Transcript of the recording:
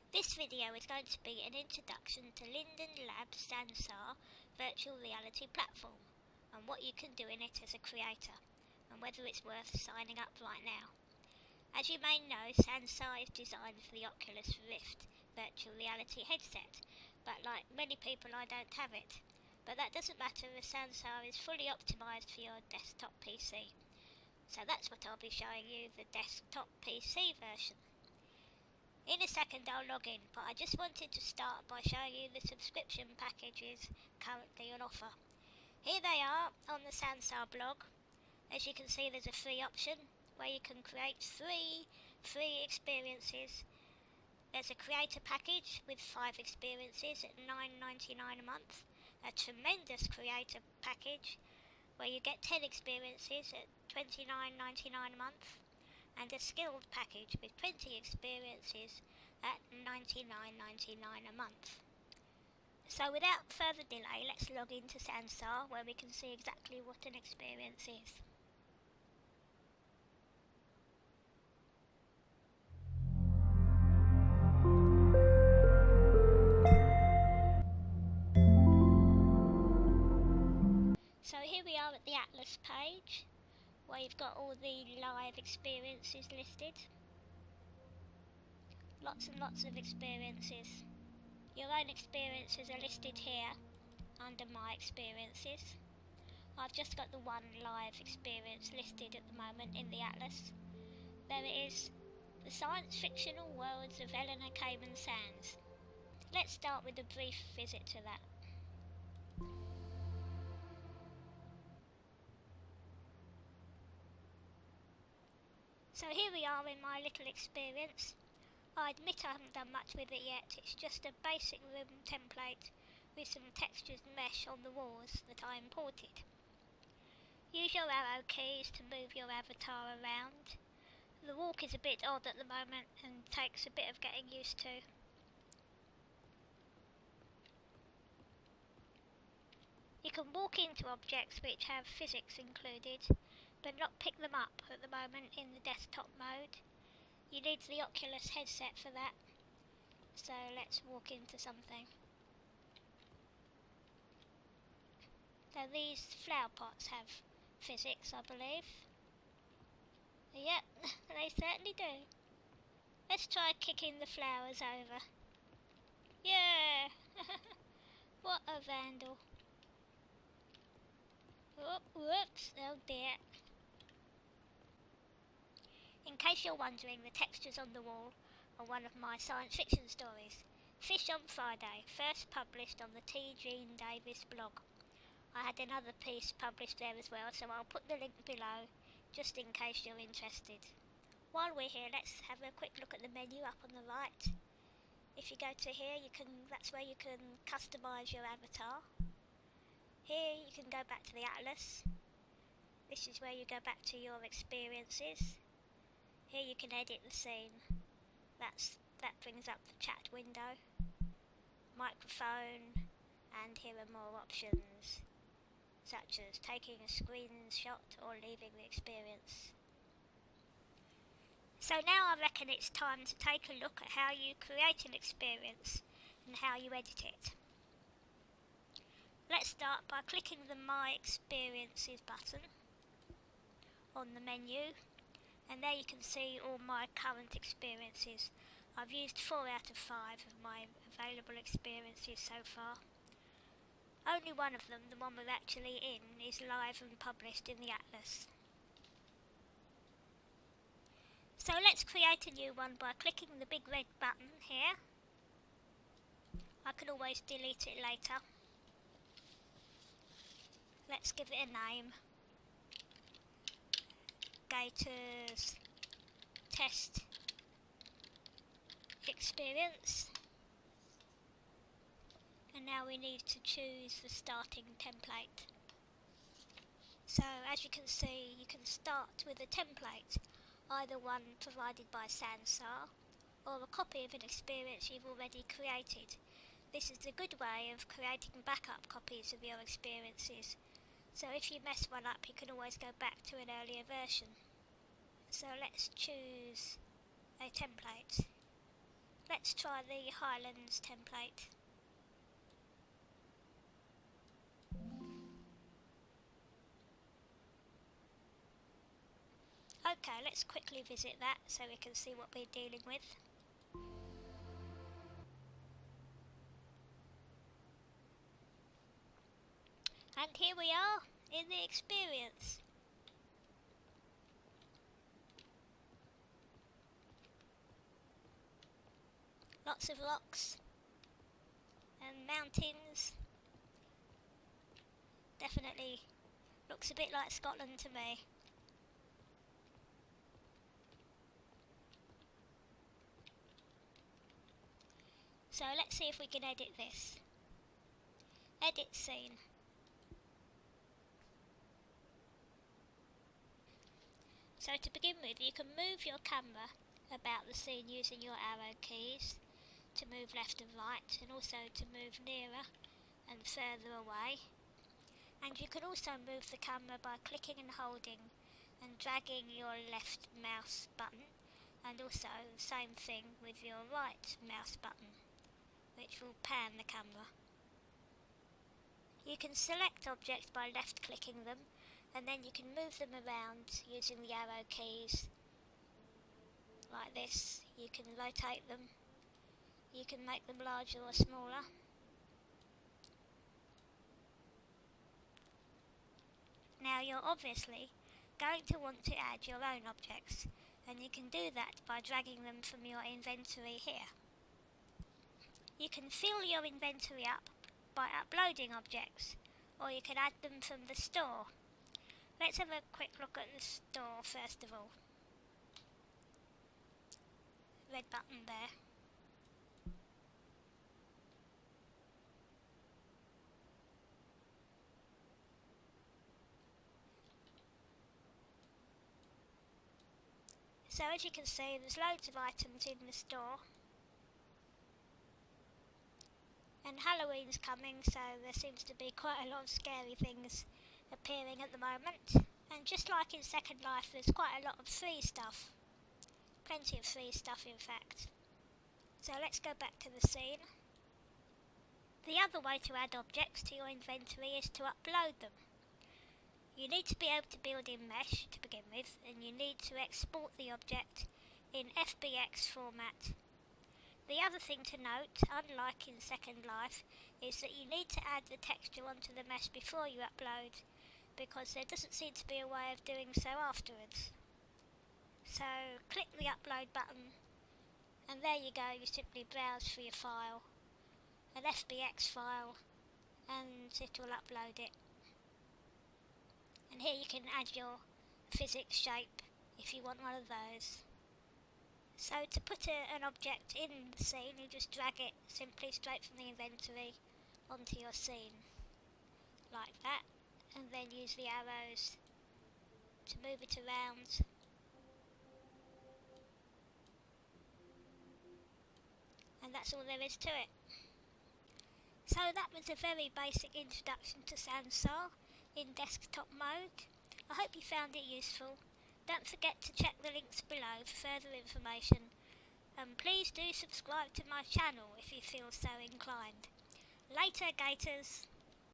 This video is going to be an introduction to Linden Labs Sansar virtual reality platform and what you can do in it as a creator and whether it's worth signing up right now. As you may know, Sansar is designed for the Oculus Rift virtual reality headset, but like many people I don't have it. But that doesn't matter as Sansar is fully optimised for your desktop PC. So that's what I'll be showing you, the desktop PC version. In a second I'll log in, but I just wanted to start by showing you the subscription packages currently on offer. Here they are on the Sansar blog. As you can see, there's a free option where you can create three free experiences. There's a creator package with 5 experiences at $9.99 a month, a tremendous creator package where you get 10 experiences at $29.99 a month, and a skilled package with 20 experiences at $99.99 a month. So without further delay, let's log into Sansar where we can see exactly what an experience is. So here we are at the Atlas page, where you've got all the live experiences listed. Lots and lots of experiences. Your own experiences are listed here under My Experiences. I've just got the one live experience listed at the moment in the Atlas. There it is, the science fictional worlds of Eleanor Cayman Sands. Let's start with a brief visit to that. So here we are in my little experience. I admit I haven't done much with it yet. It's just a basic room template with some textured mesh on the walls that I imported. Use your arrow keys to move your avatar around. The walk is a bit odd at the moment and takes a bit of getting used to. You can walk into objects which have physics included, but not pick them up at the moment in the desktop mode. You need the Oculus headset for that. So let's walk into something. So these flower pots have physics, I believe. Yep, they certainly do. Let's try kicking the flowers over. Yeah! What a vandal. Oh, whoops, oh dear. In case you're wondering, the textures on the wall are one of my science fiction stories. Fish on Friday, first published on the T. Gene Davis blog. I had another piece published there as well, so I'll put the link below, just in case you're interested. While we're here, let's have a quick look at the menu up on the right. If you go to here, that's where you can customise your avatar. Here you can go back to the Atlas. This is where you go back to your experiences. Here you can edit the scene. That brings up the chat window, microphone, and here are more options, such as taking a screenshot or leaving the experience. So now I reckon it's time to take a look at how you create an experience and how you edit it. Let's start by clicking the My Experiences button on the menu, and there you can see all my current experiences. I've used 4 out of 5 of my available experiences so far. Only one of them, the one we're actually in, is live and published in the Atlas. So let's create a new one by clicking the big red button here. I can always delete it later. Let's give it a name. Gators Test Experience. And now we need to choose the starting template. So as you can see, you can start with a template, either one provided by Sansar or a copy of an experience you've already created. This is a good way of creating backup copies of your experiences. So if you mess one up, you can always go back to an earlier version. So let's choose a template. Let's try the Highlands template. Okay, let's quickly visit that so we can see what we're dealing with. And here we are in the experience. Lots of rocks and mountains. Definitely looks a bit like Scotland to me. So let's see if we can edit this. Edit scene. So to begin with, you can move your camera about the scene using your arrow keys to move left and right, and also to move nearer and further away. And you can also move the camera by clicking and holding and dragging your left mouse button, and also the same thing with your right mouse button, which will pan the camera. You can select objects by left clicking them, and then you can move them around using the arrow keys like this. You can rotate them, you can make them larger or smaller. Now you're obviously going to want to add your own objects, and you can do that by dragging them from your inventory here. You can fill your inventory up by uploading objects, or you can add them from the store. Let's have a quick look at the store first of all. Red button there. So as you can see, there's loads of items in the store. And Halloween's coming, so there seems to be quite a lot of scary things appearing at the moment. And just like in Second Life, there's quite a lot of free stuff. Plenty of free stuff, in fact. So let's go back to the scene. The other way to add objects to your inventory is to upload them. You need to be able to build in Mesh to begin with, and you need to export the object in FBX format. The other thing to note, unlike in Second Life, is that you need to add the texture onto the mesh before you upload, because there doesn't seem to be a way of doing so afterwards. So click the upload button, and there you go, you simply browse for your file, an FBX file, and it will upload it. And here you can add your physics shape if you want one of those. So to put an object in the scene, you just drag it simply straight from the inventory onto your scene, like that, and then use the arrows to move it around. And that's all there is to it. So that was a very basic introduction to Sansar in desktop mode. I hope you found it useful. Don't forget to check the links below for further information, and please do subscribe to my channel if you feel so inclined. Later, Gators!